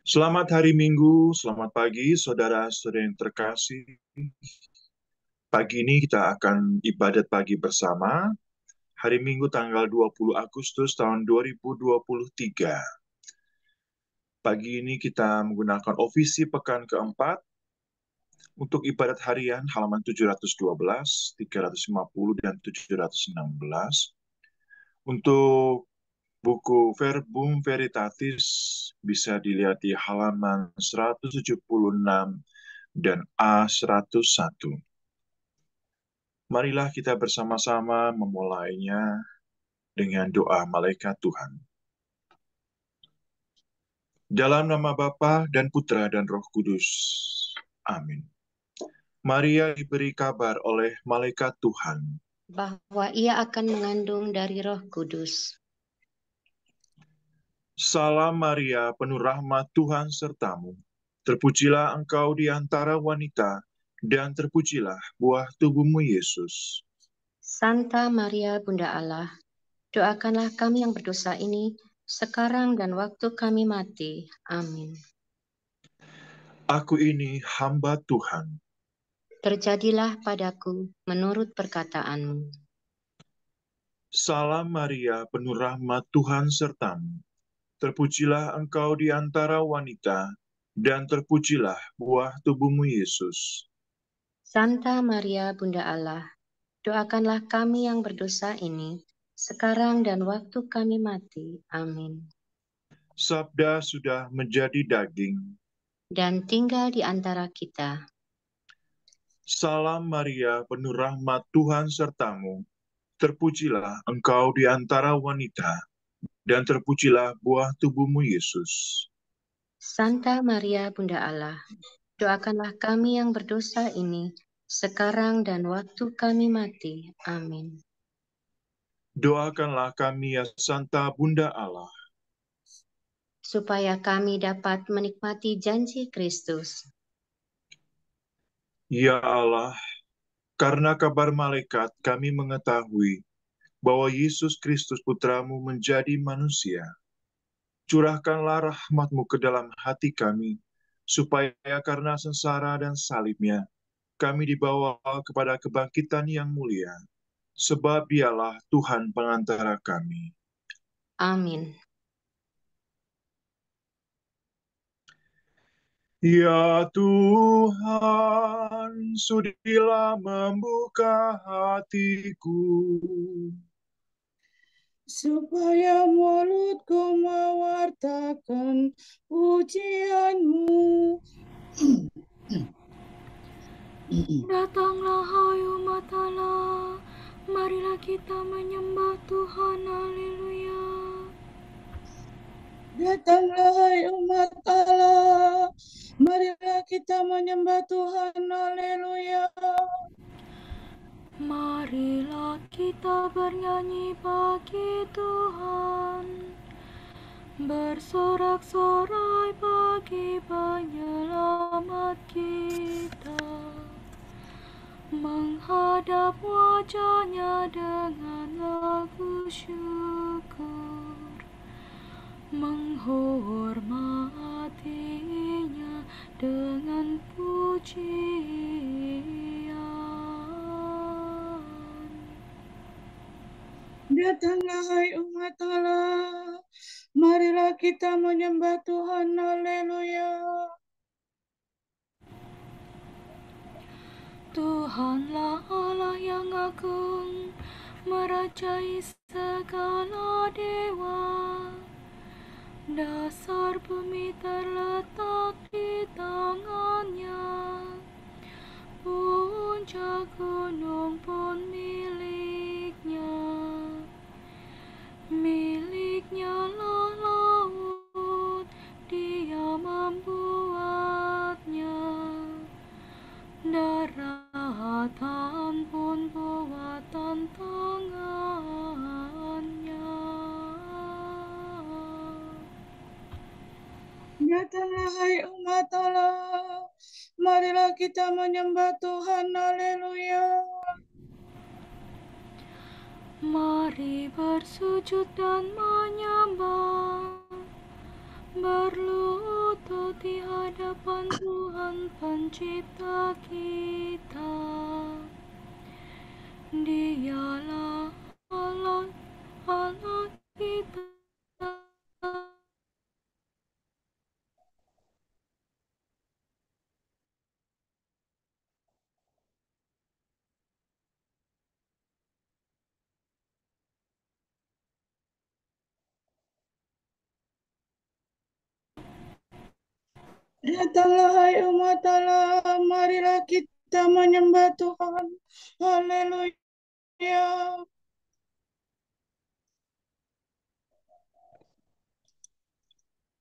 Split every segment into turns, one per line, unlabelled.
Selamat hari Minggu, selamat pagi saudara-saudara yang terkasih. Pagi ini kita akan ibadat pagi bersama, hari Minggu tanggal 20 Agustus tahun 2023. Pagi ini kita menggunakan ofisi pekan keempat untuk ibadat harian halaman 712, 350, dan 716. Untuk buku Verbum Veritatis bisa dilihat di halaman 176 dan A101. Marilah kita bersama-sama memulainya dengan doa malaikat Tuhan. Dalam nama Bapa dan Putra dan Roh Kudus. Amin. Maria diberi kabar oleh malaikat Tuhan
bahwa ia akan mengandung dari Roh Kudus.
Salam Maria, penuh rahmat Tuhan sertamu. Terpujilah engkau di antara wanita, dan terpujilah buah tubuhmu Yesus.
Santa Maria Bunda Allah, doakanlah kami yang berdosa ini sekarang dan waktu kami mati. Amin.
Aku ini hamba Tuhan.
Terjadilah padaku menurut perkataanmu.
Salam Maria, penuh rahmat Tuhan sertamu. Terpujilah engkau di antara wanita, dan terpujilah buah tubuhmu Yesus.
Santa Maria Bunda Allah, doakanlah kami yang berdosa ini sekarang dan waktu kami mati. Amin.
Sabda sudah menjadi daging.
Dan tinggal di antara kita.
Salam Maria, penuh rahmat Tuhan sertamu. Terpujilah engkau di antara wanita, dan terpujilah buah tubuhmu Yesus.
Santa Maria Bunda Allah, doakanlah kami yang berdosa ini sekarang dan waktu kami mati. Amin.
Doakanlah kami ya Santa Bunda Allah,
supaya kami dapat menikmati janji Kristus.
ya Allah, karena kabar malaikat kami mengetahui bahwa Yesus Kristus Putramu menjadi manusia. Curahkanlah rahmat-Mu ke dalam hati kami, supaya karena sengsara dan salibnya, kami dibawa kepada kebangkitan yang mulia. Sebab dialah Tuhan pengantara kami.
Amin.
Ya Tuhan, sudilah membuka hatiku,
supaya mulutku mewartakan pujian-Mu.
Datanglah hai umat Allah, marilah kita menyembah Tuhan, haleluya.
Datanglah hai umat Allah, marilah kita menyembah Tuhan, haleluya.
Marilah kita bernyanyi bagi Tuhan, bersorak-sorai bagi penyelamat kita, menghadap wajahnya dengan lagu syukur, menghormatinya dengan pujian.
Datanglah hai umat Allah, marilah kita menyembah Tuhan, haleluya.
Tuhanlah Allah yang agung, merajai segala dewa. Dasar bumi terletak di tangannya, puncak gunung pun miliknya. Miliknya lah laut, dia membuatnya. Daratan pun buatan tangannya.
Datanglah hai umat Allah, marilah kita menyembah Tuhan, haleluya.
Mari bersujud dan menyembah, berlutut pencipta kita. Dialah Allah kita.
Datanglah hai umat Allah, marilah kita menyembah Tuhan. Haleluya.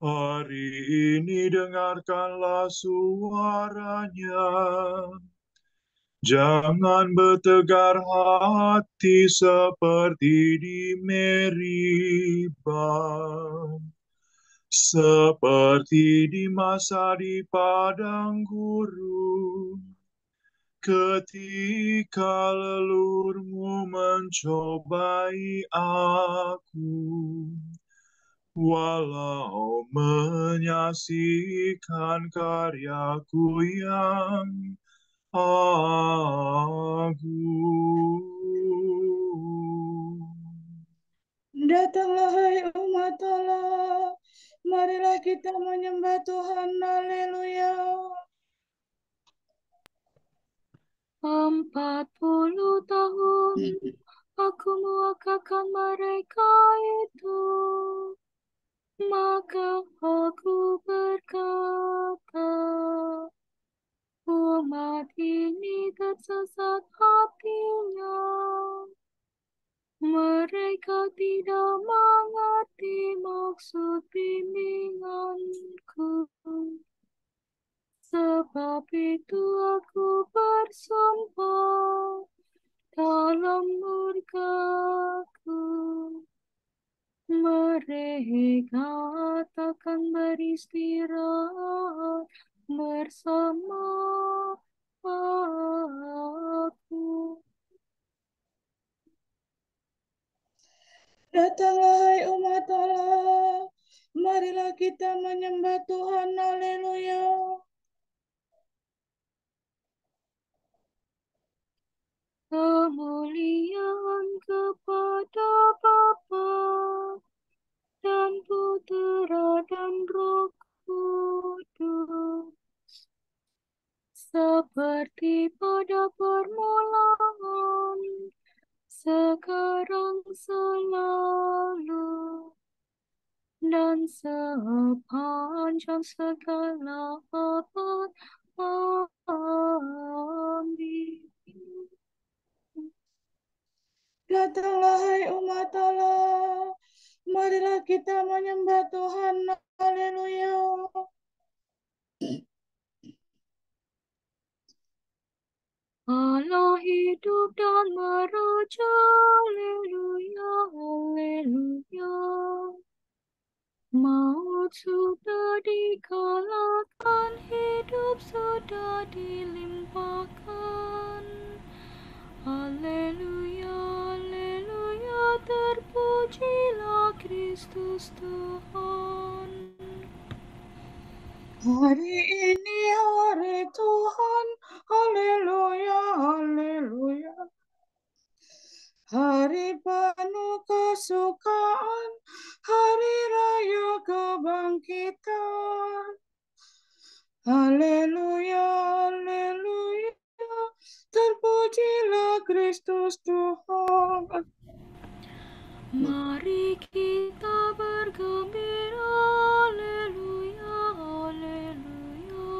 Hari ini dengarkanlah suaranya. Jangan bertegar hati seperti di Meribah, seperti di masa di padang gurun, ketika lelurmu mencobai aku. Walau menyaksikan karyaku yang agung.
Datanglah hai umat Allah, marilah kita menyembah Tuhan. Haleluya.
40 tahun aku mewakilkan mereka itu. Maka aku berkata, umat ini tersesat hatinya. Mereka tidak mengerti maksud bimbinganku. Sebab itu aku bersumpah dalam murkaku. Mereka takkan beristirahat bersama aku.
Datanglah hai umat Allah, marilah kita menyembah Tuhan. Haleluya.
Kemuliaan kepada Bapa dan Putera dan Roh Kudus, seperti pada permulaan, sekarang, selalu, dan sepanjang segala abad. Amin.
Datanglah hai umat Allah, marilah kita menyembah Tuhan. Haleluya.
Allah hidup dan meraja. Haleluya, haleluya. Maut sudah dikalahkan, hidup sudah dilimpahkan. Haleluya, haleluya, terpujilah Kristus Tuhan.
Hari ini hari Tuhan. Haleluya, haleluya. Hari penuh kesukaan, hari raya kebangkitan. Haleluya, haleluya, terpujilah Kristus Tuhan.
Mari kita bergembira, haleluya, haleluya.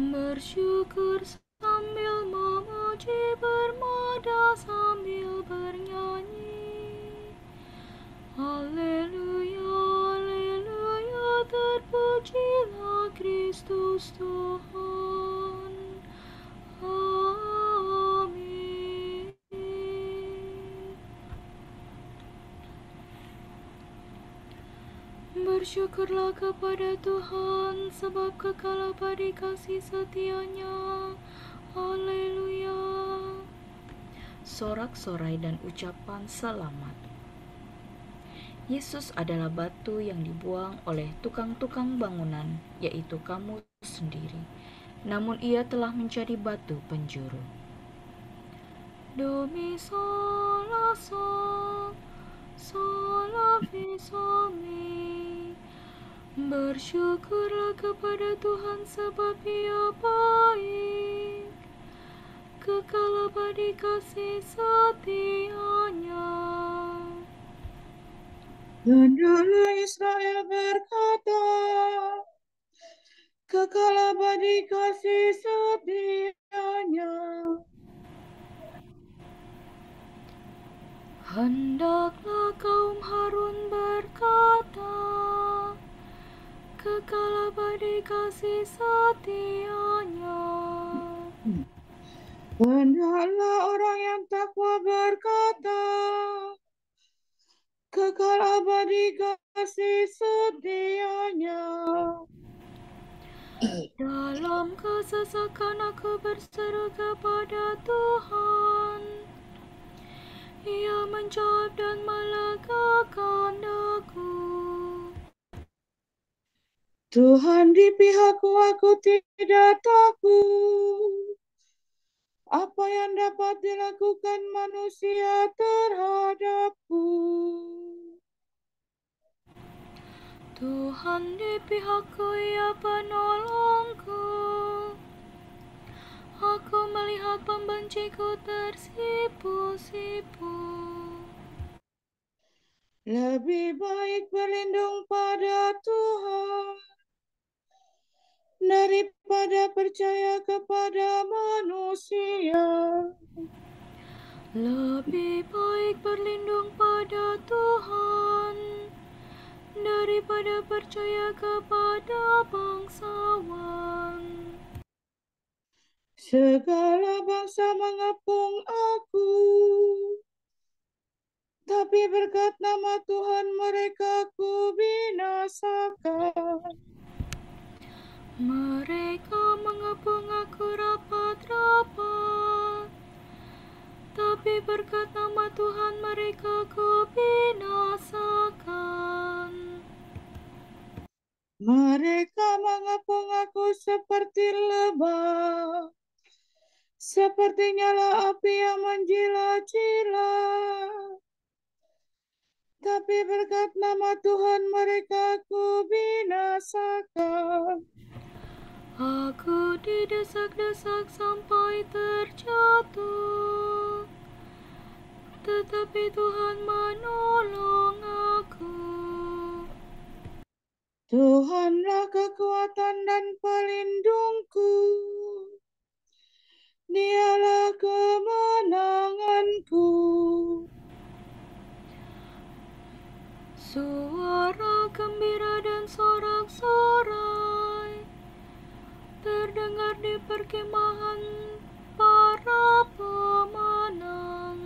Bersyukur sambil memuji, bermada sambil bernyanyi. Haleluya, haleluya, terpujilah Kristus Tuhan. Amin. Bersyukurlah kepada Tuhan, sebab kekal abadi kasih setia-Nya. Haleluya.
Sorak-sorai dan ucapan selamat. Yesus adalah batu yang dibuang oleh tukang-tukang bangunan, yaitu kamu sendiri. namun ia telah menjadi batu penjuru. Do mi sol la sol, sol la fi sol mi. Bersyukurlah kepada Tuhan sebab Ia baik, kekal abadi kasih setia-Nya.
Dan dulu Israel berkata, kekal abadi kasih setia-Nya.
Hendaklah kaum Harun berkata, kekal abadi kasih setia-Nya.
Hendaklah orang yang takwa berkata, kekal abadi kasih setia-Nya.
Dalam kesesakan aku berseru kepada Tuhan. Ia menjawab dan melegakan daku.
Tuhan di pihakku, aku tidak takut. Apa yang dapat dilakukan manusia terhadapku?
Tuhan di pihakku, Ia penolongku. Aku melihat pembenciku tersipu-sipu.
Lebih baik berlindung pada Tuhan daripada percaya kepada manusia.
Lebih baik berlindung pada Tuhan daripada percaya kepada bangsawan.
Segala bangsa mengepung aku, tapi berkat nama Tuhan mereka ku binasakan.
Mereka mengepung aku rapat-rapat, tapi berkat nama Tuhan mereka ku binasakan.
Mereka mengepung aku seperti lebah, seperti nyala api yang menjilat-jilat. Tapi berkat nama Tuhan mereka ku binasakan.
Aku didesak-desak sampai terjatuh, tetapi Tuhan menolong aku.
Tuhanlah kekuatan dan pelindungku. Dialah kemenanganku.
Suara gembira dan sorak-sorai terdengar di perkemahan para pemenang.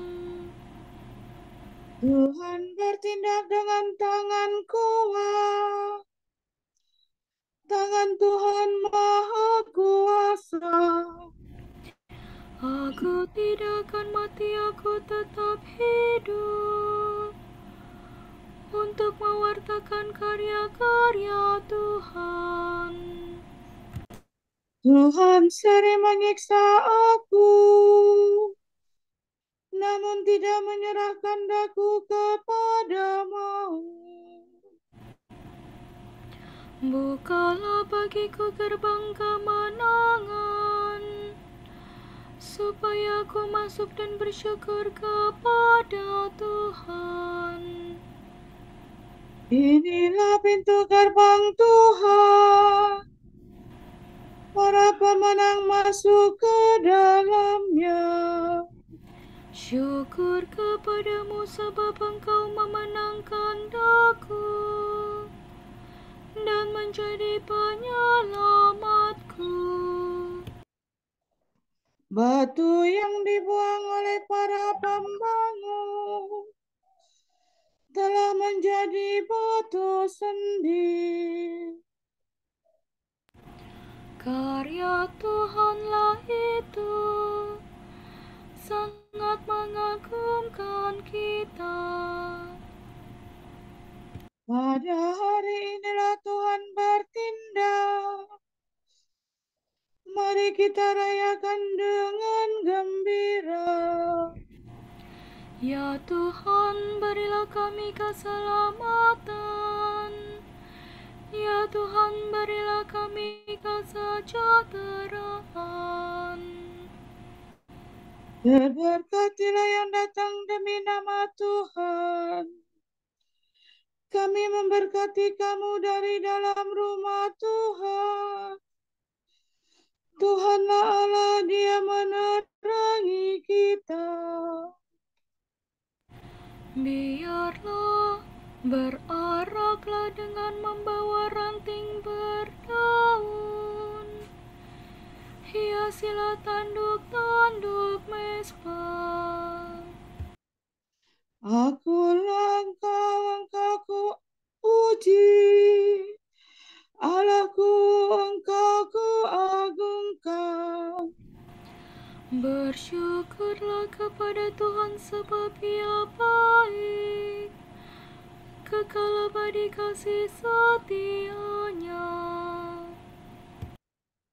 Tuhan bertindak dengan tangan kuat. Tangan Tuhan Maha Kuasa.
Aku tidak akan mati, aku tetap hidup untuk mewartakan karya-karya Tuhan.
Tuhan sering menyiksa aku, namun tidak menyerahkan daku kepada maut.
Bukalah bagiku gerbang kemenangan, supaya aku masuk dan bersyukur kepada Tuhan.
Inilah pintu gerbang Tuhan. Para pemenang masuk ke dalamnya.
Syukur kepadamu sebab Engkau memenangkan daku dan menjadi penyelamatku.
Batu yang dibuang oleh para pembangun telah menjadi batu sendi.
Karya Tuhanlah itu, sangat mengagumkan kita.
Pada hari inilah Tuhan bertindak. kita rayakan dengan gembira.
Ya Tuhan, berilah kami keselamatan. Ya Tuhan, berilah kami kesejahteraan.
Berberkatilah yang datang demi nama Tuhan. Kami memberkati kamu dari dalam rumah Tuhan. Tuhanlah Allah, Dia menerangi kita.
Biarlah beraraklah dengan membawa ranting berdaun. Hiasilah tanduk-tanduk mezbah.
Akulah engkau ku puji. Allahku, engkau ku agungkan.
Bersyukurlah kepada Tuhan sebab Ia baik. Kekal abadi kasih setia-Nya.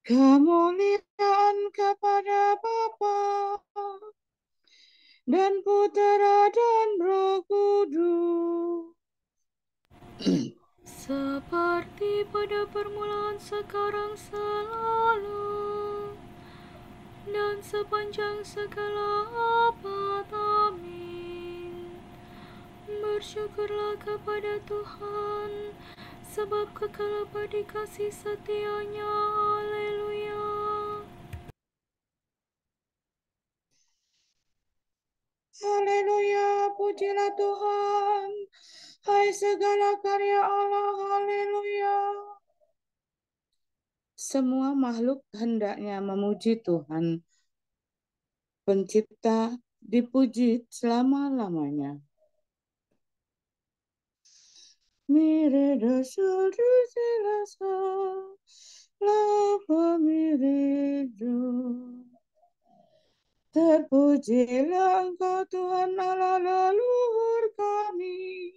Kemuliaan kepada Bapa dan Putera dan Roh Kudus.
Seperti pada permulaan, sekarang, selalu, dan sepanjang segala abad. Amin. Bersyukurlah kepada Tuhan, sebab kekal abadi kasih setia-Nya. Haleluya.
Haleluya, pujilah Tuhan. Hai segala karya Allah, haleluya. Semua makhluk hendaknya memuji Tuhan, Pencipta, dipuji selama-lamanya. Mire do sol du silasa, lava mire do. Terpujilah Engkau Tuhan Allah leluhur kami.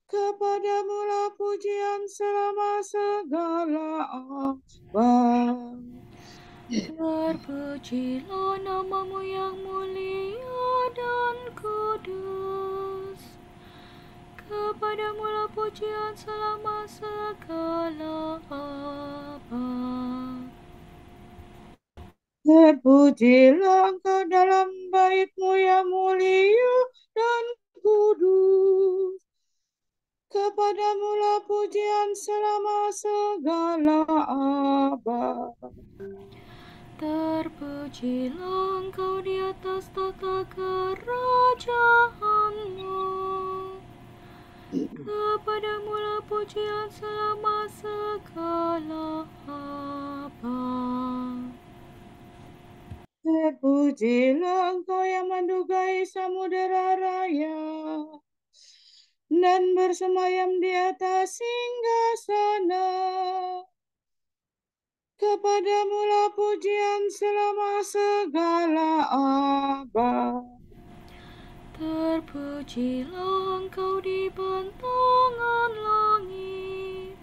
Kepadamu lah pujian selama segala abad.
Terpujilah nama-Mu yang mulia dan kudus. Kepadamu lah pujian selama segala abad.
Terpujilah Engkau dalam bait-Mu yang mulia dan kudus. Kepadamu lah pujian selama segala abad.
Terpujilah Engkau di atas tata kerajaan-Mu. Kepadamu lah pujian selama segala abad.
Terpujilah Engkau yang mendugai samudera raya dan bersemayam di atas singgasana. Kepadamu lah pujian selama segala abad.
Terpujilah Engkau di bentangan langit.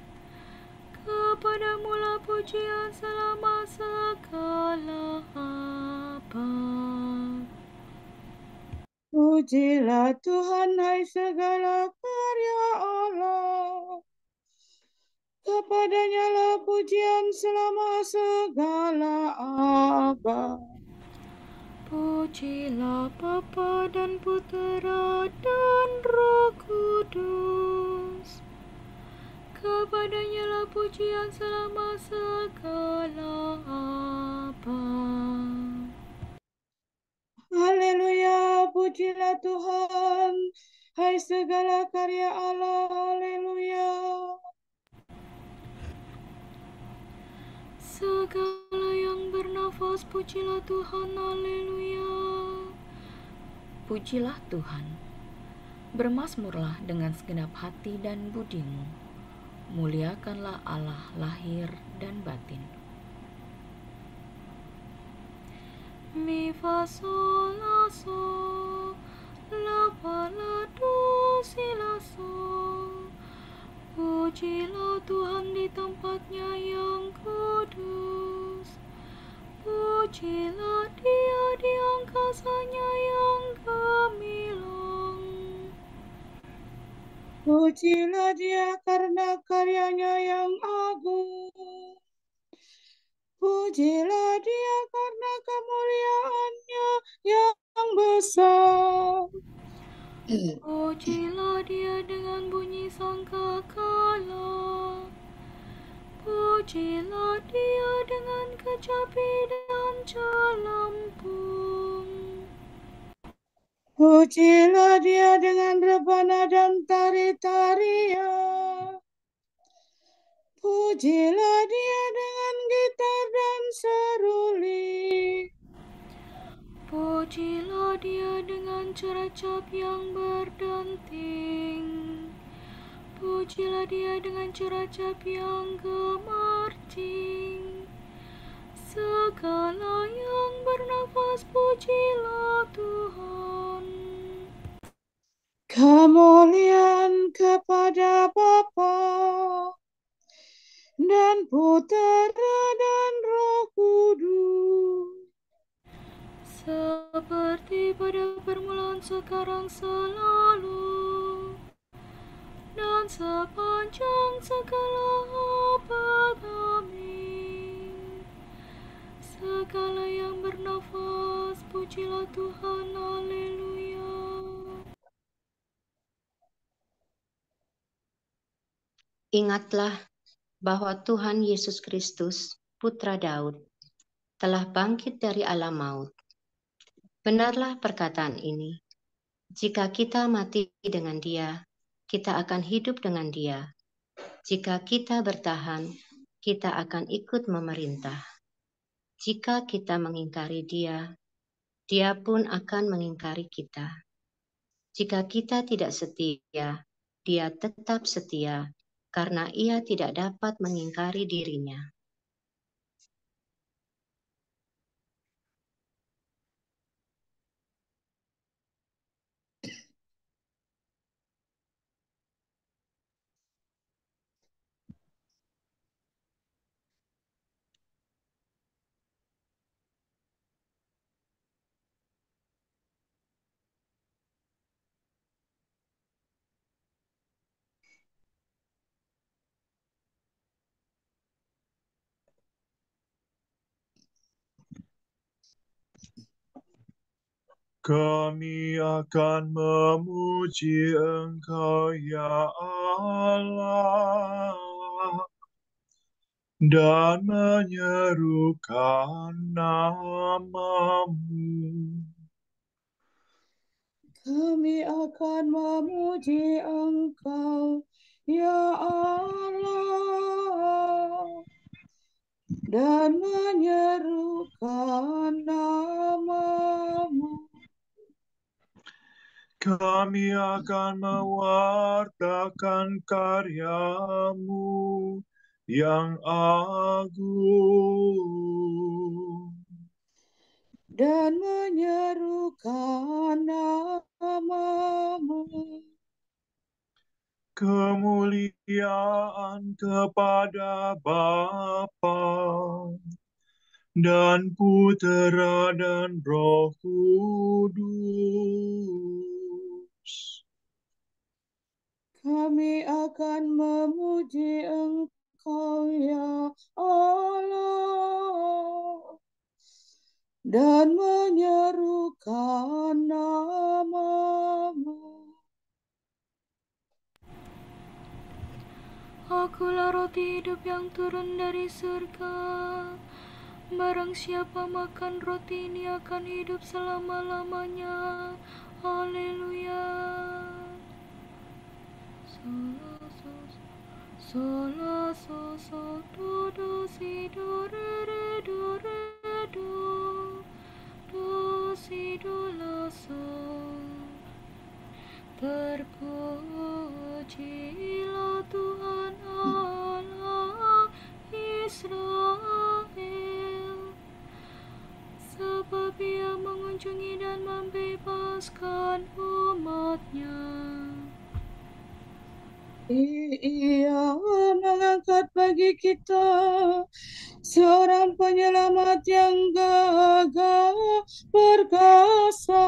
Kepadamu lah pujian selama segala abad.
Pujilah Tuhan, hai segala karya Allah. Kepadanya lah pujian selama segala abad.
Pujilah Bapa dan Putera dan Roh Kudus. Kepadanya lah pujian selama segala abad.
Haleluya, pujilah Tuhan, hai segala karya Allah, haleluya.
Segala yang bernafas, pujilah Tuhan, haleluya.
Pujilah Tuhan, bermazmurlah dengan segenap hati dan budimu, muliakanlah Allah lahir dan batin.
Mi fa sol la sol, la fa la do si la sol. Pujilah Tuhan di tempatnya yang kudus. Pujilah Dia di angkasanya yang gemilang.
Pujilah Dia karena karyanya yang agung. Pujilah Dia karena kemuliaannya yang besar.
Pujilah Dia dengan bunyi sangkakala. Pujilah Dia dengan kecapi dan calampung.
Pujilah Dia dengan rebana dan tari-tarian. Pujilah Dia dengan gitar dan seruling.
Pujilah Dia dengan ceracap yang berdenting. Pujilah Dia dengan ceracap yang gemercing. Segala yang bernafas, pujilah Tuhan.
Kemuliaan kepada Bapa dan Putera dan Roh Kudus.
Seperti pada permulaan, sekarang, selalu, dan sepanjang segala abad. Amin. Segala yang bernafas, pujilah Tuhan. Haleluya.
Ingatlah bahwa Tuhan Yesus Kristus, Putra Daud, telah bangkit dari alam maut. Benarlah perkataan ini, jika kita mati dengan Dia, kita akan hidup dengan Dia. Jika kita bertahan, kita akan ikut memerintah. Jika kita mengingkari Dia, Dia pun akan mengingkari kita. Jika kita tidak setia, Dia tetap setia, karena Ia tidak dapat mengingkari dirinya.
Kami akan memuji Engkau, ya Allah, dan menyerukan nama-Mu.
Kami akan memuji Engkau, ya Allah, dan menyerukan nama-Mu.
Kami akan mewartakan karya-Mu yang agung,
dan menyerukan nama-Mu.
Kemuliaan kepada Bapa dan Putera dan Roh Kudus.
Kami akan memuji Engkau, ya Allah, dan menyerukan nama-Mu.
Akulah roti hidup yang turun dari surga. Barang siapa makan roti ini akan hidup selama-lamanya. Haleluya. Sola so so do do si do re re do re do do si do la so. Terpujilah Tuhan Allah Israel, sebab Ia mengunjungi dan membebaskan umat-Nya.
Ia mengangkat bagi kita seorang penyelamat yang gagah perkasa,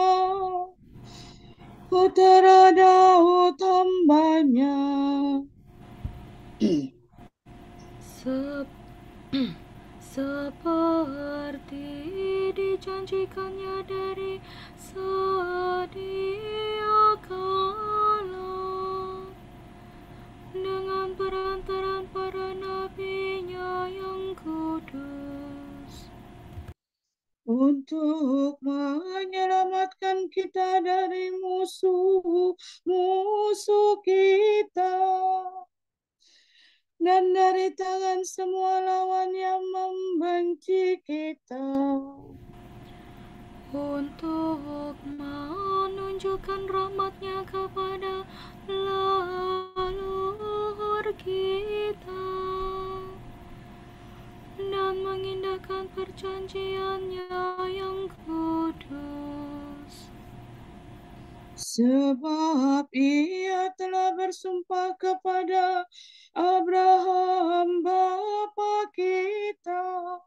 Putera Daud hambanya.
Seperti dijanjikannya dari sedia kala, dengan perantaraan para nabinya yang kudus,
untuk menyelamatkan kita dari musuh-musuh kita dan dari tangan semua lawan yang membenci kita,
untuk menunjukkan rahmat-Nya kepada leluhur kita dan mengindahkan perjanjian-Nya yang kudus.
sebab Ia telah bersumpah kepada Abraham bapa kita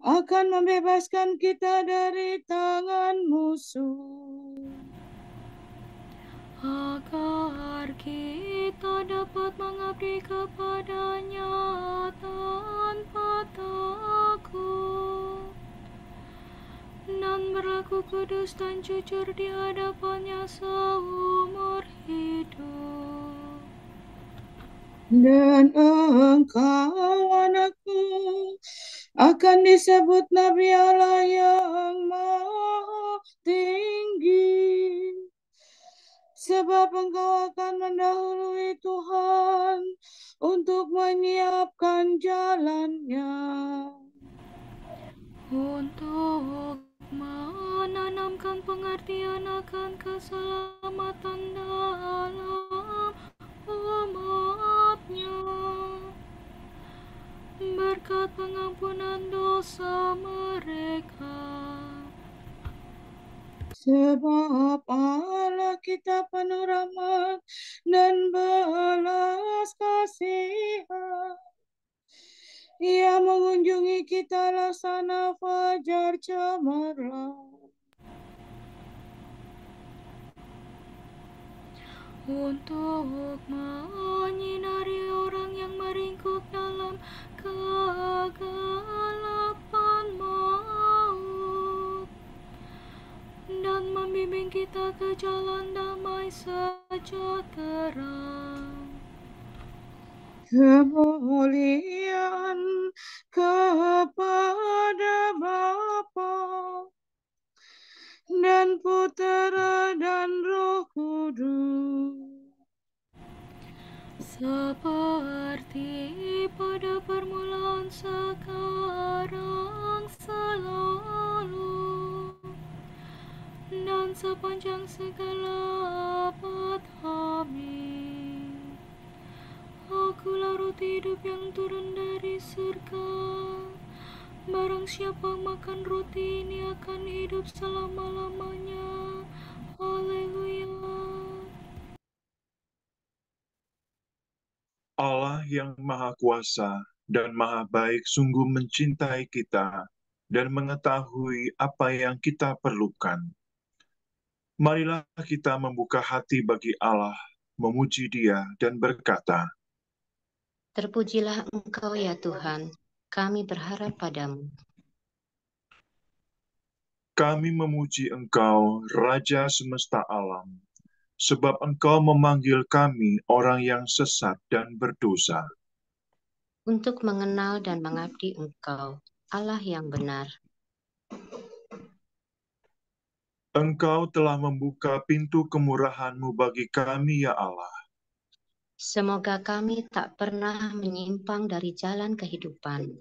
akan membebaskan kita dari tangan musuh,
agar kita dapat mengabdi kepada-Nya tanpa takut dan berlaku kudus dan jujur di hadapan-Nya seumur hidup.
dan engkau anakku akan disebut Nabi Allah yang Maha Tinggi, sebab engkau akan mendahului Tuhan untuk menyiapkan jalannya,
untuk menanamkan pengertian akan keselamatan dalam umat-Nya, berkat pengampunan dosa mereka.
sebab Allah kita penuh rahmat dan belas kasihan. Ia mengunjungi kita laksana fajar cemerlang,
untuk menyinari orang yang meringkuk dalam kegelapan maut dan membimbing kita ke jalan damai sejahtera.
kemuliaan kepada Bapa dan Putera dan Roh Kudus,
Seperti pada permulaan, sekarang, selalu, dan sepanjang segala abad. Amin. Akulah roti hidup yang turun dari surga. Barang siapa makan roti ini akan hidup selama-lamanya. Haleluya.
Allah yang Maha Kuasa dan Maha Baik sungguh mencintai kita dan mengetahui apa yang kita perlukan. Marilah kita membuka hati bagi Allah, memuji Dia dan berkata,
Terpujilah Engkau ya Tuhan, kami berharap padamu.
kami memuji Engkau, Raja semesta alam, sebab Engkau memanggil kami orang yang sesat dan berdosa.
Untuk mengenal dan mengabdi Engkau, Allah yang benar.
Engkau telah membuka pintu kemurahan-Mu bagi kami, ya Allah.
Semoga kami tak pernah menyimpang dari jalan kehidupan.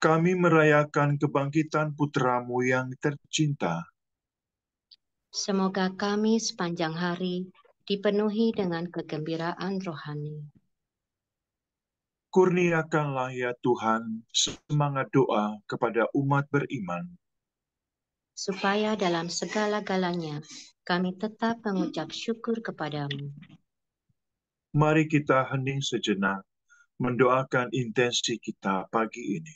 Kami merayakan kebangkitan Putra-Mu yang tercinta.
Semoga kami sepanjang hari dipenuhi dengan kegembiraan rohani.
Kurniakanlah ya Tuhan semangat doa kepada umat beriman.
supaya dalam segala-galanya kami tetap mengucap syukur kepadamu.
Mari kita hening sejenak, mendoakan intensi kita pagi ini.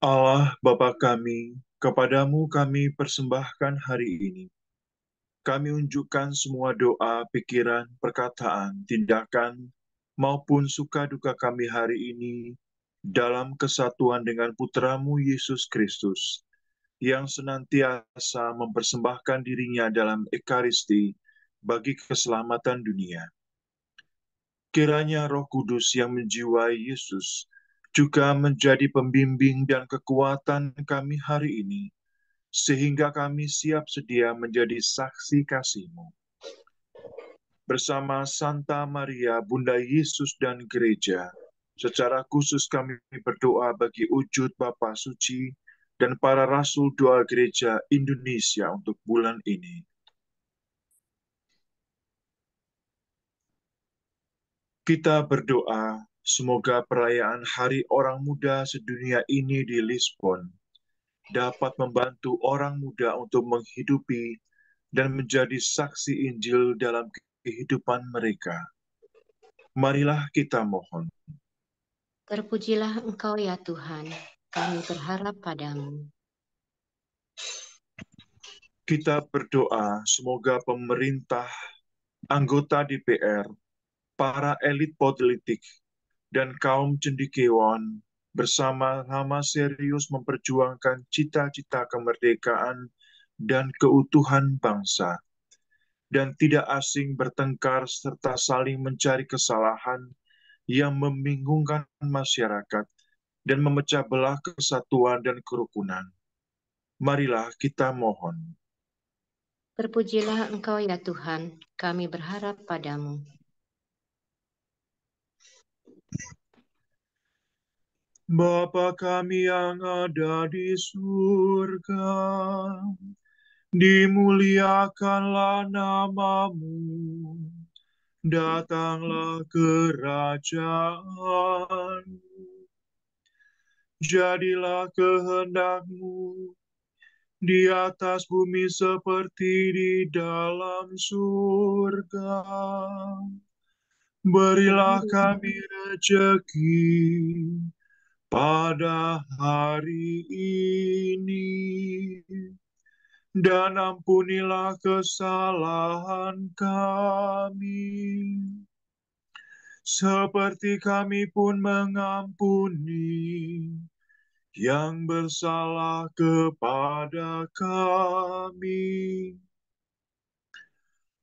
Allah Bapa kami, kepadamu kami persembahkan hari ini. Kami unjukkan semua doa, pikiran, perkataan, tindakan, maupun suka duka kami hari ini dalam kesatuan dengan Putramu Yesus Kristus, yang senantiasa mempersembahkan dirinya dalam Ekaristi bagi keselamatan dunia. Kiranya Roh Kudus yang menjiwai Yesus juga menjadi pembimbing dan kekuatan kami hari ini, sehingga kami siap sedia menjadi saksi kasih-Mu. Bersama Santa Maria, Bunda Yesus dan Gereja, secara khusus kami berdoa bagi wujud Bapa Suci dan para Rasul Doa Gereja Indonesia untuk bulan ini. Kita berdoa, semoga perayaan Hari Orang Muda sedunia ini di Lisbon dapat membantu orang muda untuk menghidupi dan menjadi saksi Injil dalam kehidupan mereka. Marilah kita mohon.
Terpujilah Engkau ya Tuhan, kami berharap padamu.
Kita berdoa, semoga pemerintah, anggota DPR, para elit politik, dan kaum cendekiawan bersama-sama serius memperjuangkan cita-cita kemerdekaan dan keutuhan bangsa, dan tidak asing bertengkar serta saling mencari kesalahan yang membingungkan masyarakat dan memecah belah kesatuan dan kerukunan. Marilah kita mohon.
Terpujilah Engkau ya Tuhan, kami berharap padamu.
Bapa kami yang ada di surga, dimuliakanlah nama-Mu, datanglah kerajaan-Mu, jadilah kehendak-Mu di atas bumi seperti di dalam surga. Berilah kami rezeki pada hari ini, dan ampunilah kesalahan kami, seperti kami pun mengampuni yang bersalah kepada kami.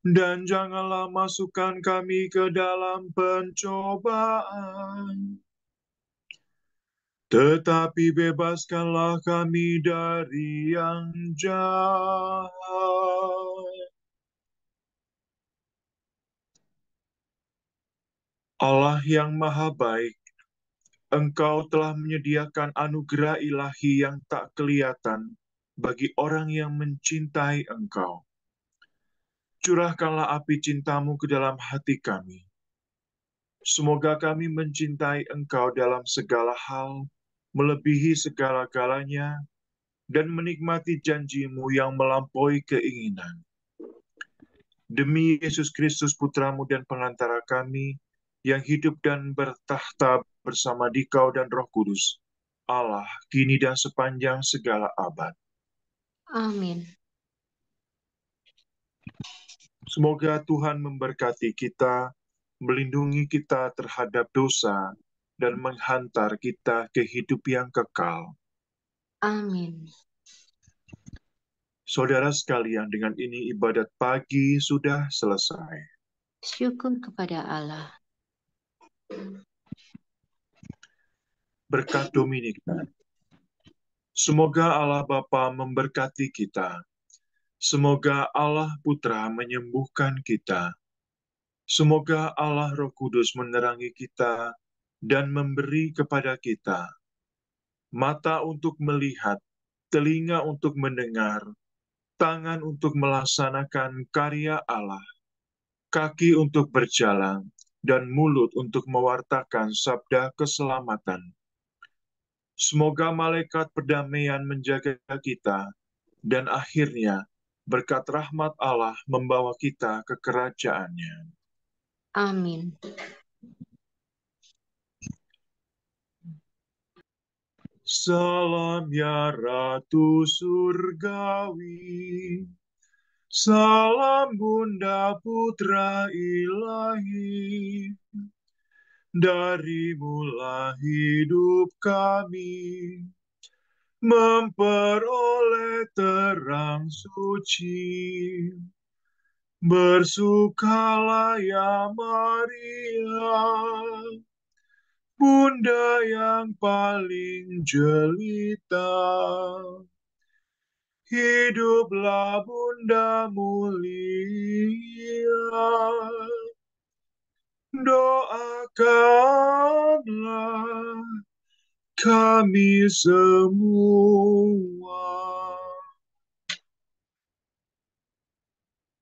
Dan janganlah masukkan kami ke dalam pencobaan, tetapi bebaskanlah kami dari yang jahat. Allah yang Maha Baik, Engkau telah menyediakan anugerah ilahi yang tak kelihatan bagi orang yang mencintai Engkau. Curahkanlah api cinta-Mu ke dalam hati kami. Semoga kami mencintai Engkau dalam segala hal, melebihi segala-galanya, dan menikmati janji-Mu yang melampaui keinginan. Demi Yesus Kristus Putra-Mu dan pengantara kami, yang hidup dan bertahta bersama Dikau dan Roh Kudus, Allah, kini dan sepanjang segala abad.
Amin.
Semoga Tuhan memberkati kita, melindungi kita terhadap dosa, dan menghantar kita ke hidup yang kekal.
Amin.
Saudara sekalian, dengan ini ibadat pagi sudah selesai.
Syukur kepada Allah.
Berkat Dominika. Semoga Allah Bapa memberkati kita. Semoga Allah Putra menyembuhkan kita. Semoga Allah Roh Kudus menerangi kita dan memberi kepada kita mata untuk melihat, telinga untuk mendengar, tangan untuk melaksanakan karya Allah, kaki untuk berjalan, dan mulut untuk mewartakan sabda keselamatan. Semoga malaikat perdamaian menjaga kita, dan akhirnya berkat rahmat Allah membawa kita ke kerajaan-Nya.
Amin.
Salam ya Ratu Surgawi, salam Bunda Putra Ilahi, darimulah hidup kami, memperoleh terang suci. Bersukalah ya Maria, Bunda yang paling jelita. Hiduplah Bunda mulia, doakanlah kami semua.